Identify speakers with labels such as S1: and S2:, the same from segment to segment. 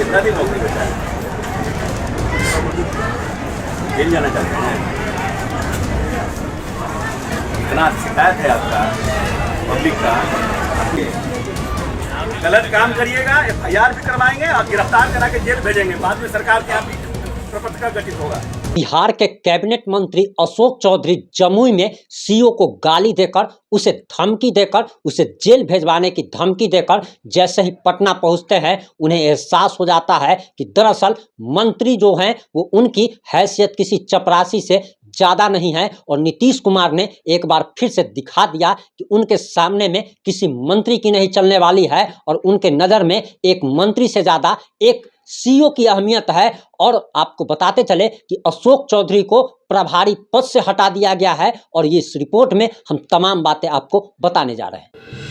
S1: कितना दिन नौकरी बेटा जेल जाना चाहते हैं? इतना शिकायत है आपका पब्लिक का, गलत काम करिएगा FIR भी करवाएंगे और गिरफ्तार करा के जेल भेजेंगे। बाद में सरकार के यहाँ प्रपत्र का गठित होगा।
S2: बिहार के कैबिनेट मंत्री अशोक चौधरी जमुई में सीओ को गाली देकर, उसे धमकी देकर, उसे जेल भेजवाने की धमकी देकर जैसे ही पटना पहुंचते हैं, उन्हें एहसास हो जाता है कि दरअसल मंत्री जो हैं वो उनकी हैसियत किसी चपरासी से ज़्यादा नहीं है। और नीतीश कुमार ने एक बार फिर से दिखा दिया कि उनके सामने में किसी मंत्री की नहीं चलने वाली है और उनके नज़र में एक मंत्री से ज़्यादा एक सीओ की अहमियत है। और आपको बताते चले कि अशोक चौधरी को प्रभारी पद से हटा दिया गया है और ये इस रिपोर्ट में हम तमाम बातें आपको बताने जा रहे हैं।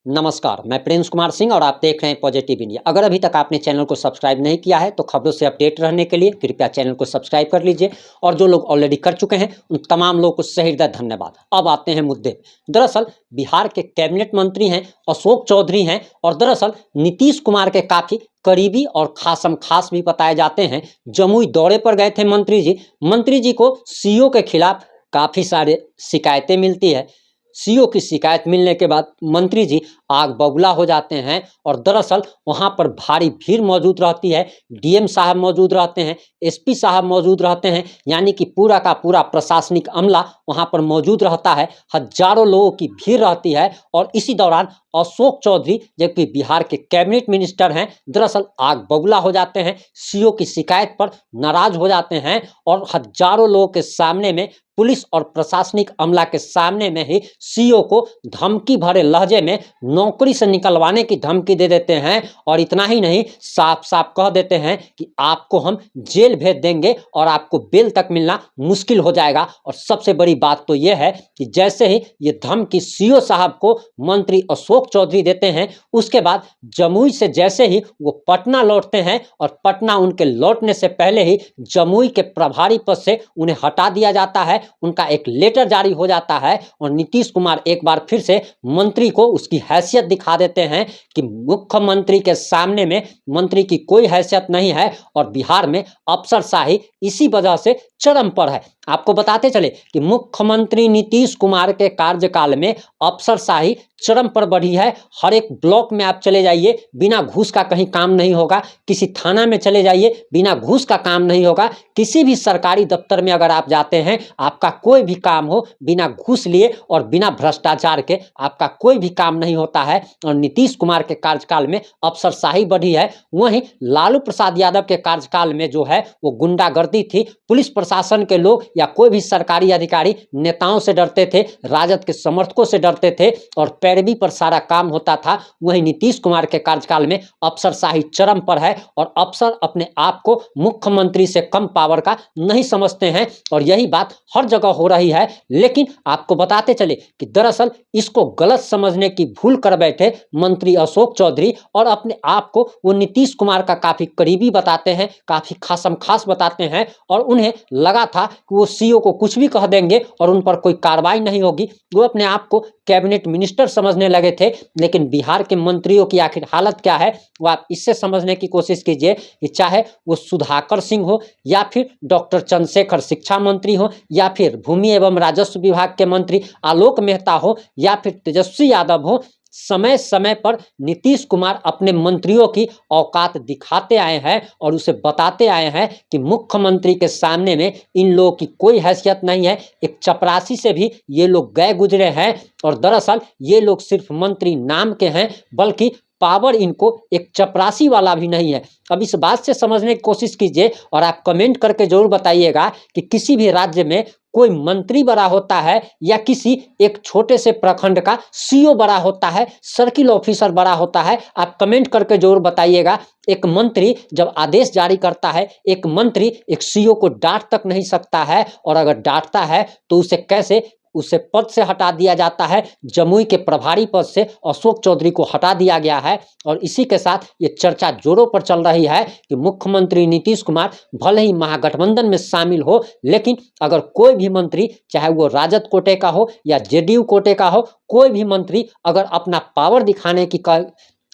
S2: नमस्कार, मैं प्रिंस कुमार सिंह और आप देख रहे हैं पॉजिटिव इंडिया। अगर अभी तक आपने चैनल को सब्सक्राइब नहीं किया है तो खबरों से अपडेट रहने के लिए कृपया चैनल को सब्सक्राइब कर लीजिए और जो लोग ऑलरेडी कर चुके हैं उन तमाम लोगों को सही हृदय धन्यवाद। अब आते हैं मुद्दे। दरअसल बिहार के कैबिनेट मंत्री हैं अशोक चौधरी हैं और दरअसल नीतीश कुमार के काफ़ी करीबी और खासम खास भी बताए जाते हैं। जमुई दौरे पर गए थे मंत्री जी को सीओ के खिलाफ काफ़ी सारे शिकायतें मिलती है। सीओ की शिकायत मिलने के बाद मंत्री जी आग बबूला हो जाते हैं और दरअसल वहां पर भारी भीड़ मौजूद रहती है। डीएम साहब मौजूद रहते हैं, एसपी साहब मौजूद रहते हैं, यानी कि पूरा का पूरा प्रशासनिक अमला वहां पर मौजूद रहता है। हजारों लोगों की भीड़ रहती है और इसी दौरान अशोक चौधरी जबकि बिहार के कैबिनेट मिनिस्टर हैं, दरअसल आग बबूला हो जाते हैं, सीओ की शिकायत पर नाराज हो जाते हैं और हजारों लोगों के सामने में पुलिस और प्रशासनिक अमला के सामने में ही सीओ को धमकी भरे लहजे में नौकरी से निकलवाने की धमकी दे देते हैं। और इतना ही नहीं, साफ साफ कह देते हैं कि आपको हम जेल भेज देंगे और आपको बेल तक मिलना मुश्किल हो जाएगा। और सबसे बड़ी बात तो यह है कि जैसे ही ये धमकी सीओ साहब को मंत्री अशोक चौधरी देते हैं, उसके बाद जमुई से जैसे ही वो पटना लौटते हैं और पटना उनके लौटने से पहले ही जमुई के प्रभारी पद से उन्हें हटा दिया जाता है। उनका एक लेटर जारी हो जाता है और नीतीश कुमार एक बार फिर से मंत्री को उसकी हैसियत दिखा देते हैं कि मुख्यमंत्री के सामने में मंत्री की कोई हैसियत नहीं है और बिहार में अफसरशाही इसी वजह से चरम पर है। आपको बताते चले कि मुख्यमंत्री नीतीश कुमार के कार्यकाल में अफसरशाही चरम पर बढ़ी है। हर एक ब्लॉक में आप चले जाइए, बिना घूस का कहीं काम नहीं होगा। किसी थाना में चले जाइए, बिना घूस का काम नहीं होगा। किसी भी सरकारी दफ्तर में अगर आप जाते हैं, आपका कोई भी काम हो, बिना घूस लिए और बिना भ्रष्टाचार के आपका कोई भी काम नहीं होता है। और नीतीश कुमार के कार्यकाल में अफसरशाही बढ़ी है। वहीं लालू प्रसाद यादव के कार्यकाल में जो है वो गुंडागर्दी थी। पुलिस प्रशासन के लोग या कोई भी सरकारी अधिकारी नेताओं से डरते थे, राजद के समर्थकों से डरते थे और पैरवी पर सारा काम होता था। वहीं नीतीश कुमार के कार्यकाल में अफसरशाही चरम पर है और अफसर अपने आप को मुख्यमंत्री से कम पावर का नहीं समझते हैं और यही बात हर जगह हो रही है। लेकिन आपको बताते चले कि दरअसल इसको गलत समझने की भूल कर बैठे मंत्री अशोक चौधरी और अपने आप को वो नीतीश कुमार का काफी करीबी बताते हैं, काफी खासम खास बताते हैं और उन्हें लगा था कि वो सीओ को कुछ भी कह देंगे और उन पर कोई कार्रवाई नहीं होगी। वो अपने आप को कैबिनेट मिनिस्टर समझने लगे थे। लेकिन बिहार के मंत्रियों की आखिर हालत क्या है वो आप इससे समझने की कोशिश कीजिए कि चाहे वो सुधाकर सिंह हो या फिर डॉक्टर चंद्रशेखर शिक्षा मंत्री हो या फिर भूमि एवं राजस्व विभाग के मंत्री आलोक मेहता हो या फिर तेजस्वी यादव हो, समय समय पर नीतीश कुमार अपने मंत्रियों की औकात दिखाते आए हैं और उसे बताते आए हैं कि मुख्यमंत्री के सामने में इन लोगों की कोई हैसियत नहीं है। एक चपरासी से भी ये लोग गए गुजरे हैं और दरअसल ये लोग सिर्फ मंत्री नाम के हैं, बल्कि पावर इनको एक चपरासी वाला भी नहीं है। अब इस बात से समझने की कोशिश कीजिए और आप कमेंट करके जरूर बताइएगा कि किसी भी राज्य में कोई मंत्री बड़ा होता है या किसी एक छोटे से प्रखंड का सीओ बड़ा होता है, सर्किल ऑफिसर बड़ा होता है। आप कमेंट करके जरूर बताइएगा। एक मंत्री जब आदेश जारी करता है, एक मंत्री एक सीओ को डांट तक नहीं सकता है और अगर डांटता है तो उसे कैसे उसे पद से हटा दिया जाता है। जमुई के प्रभारी पद से अशोक चौधरी को हटा दिया गया है और इसी के साथ ये चर्चा जोरों पर चल रही है कि मुख्यमंत्री नीतीश कुमार भले ही महागठबंधन में शामिल हो, लेकिन अगर कोई भी मंत्री, चाहे वो राजद कोटे का हो या जेडीयू कोटे का हो, कोई भी मंत्री अगर अपना पावर दिखाने की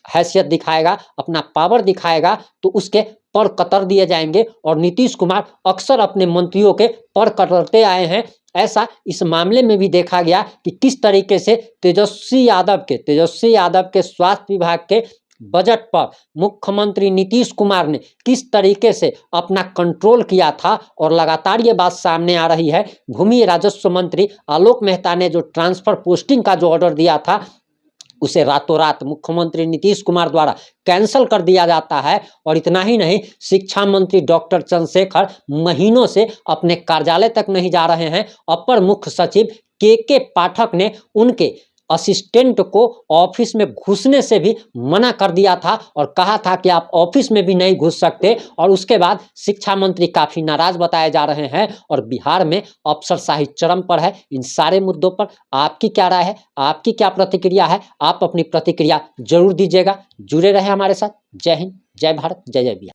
S2: हैसियत दिखाएगा, अपना पावर दिखाएगा, तो उसके पर कतर दिए जाएंगे। और नीतीश कुमार अक्सर अपने मंत्रियों के पर कतरते आए हैं। ऐसा इस मामले में भी देखा गया कि किस तरीके से तेजस्वी यादव के स्वास्थ्य विभाग के बजट पर मुख्यमंत्री नीतीश कुमार ने किस तरीके से अपना कंट्रोल किया था। और लगातार ये बात सामने आ रही है, भूमि राजस्व मंत्री आलोक मेहता ने जो ट्रांसफर पोस्टिंग का जो ऑर्डर दिया था, उसे रातों रात मुख्यमंत्री नीतीश कुमार द्वारा कैंसल कर दिया जाता है। और इतना ही नहीं, शिक्षा मंत्री डॉक्टर चंद्रशेखर महीनों से अपने कार्यालय तक नहीं जा रहे हैं। अपर मुख्य सचिव के पाठक ने उनके असिस्टेंट को ऑफिस में घुसने से भी मना कर दिया था और कहा था कि आप ऑफिस में भी नहीं घुस सकते। और उसके बाद शिक्षा मंत्री काफ़ी नाराज बताए जा रहे हैं और बिहार में अफसरशाही चरम पर है। इन सारे मुद्दों पर आपकी क्या राय है, आपकी क्या प्रतिक्रिया है? आप अपनी प्रतिक्रिया जरूर दीजिएगा। जुड़े रहे हमारे साथ। जय हिंद, जय भारत, जय जय बिहार।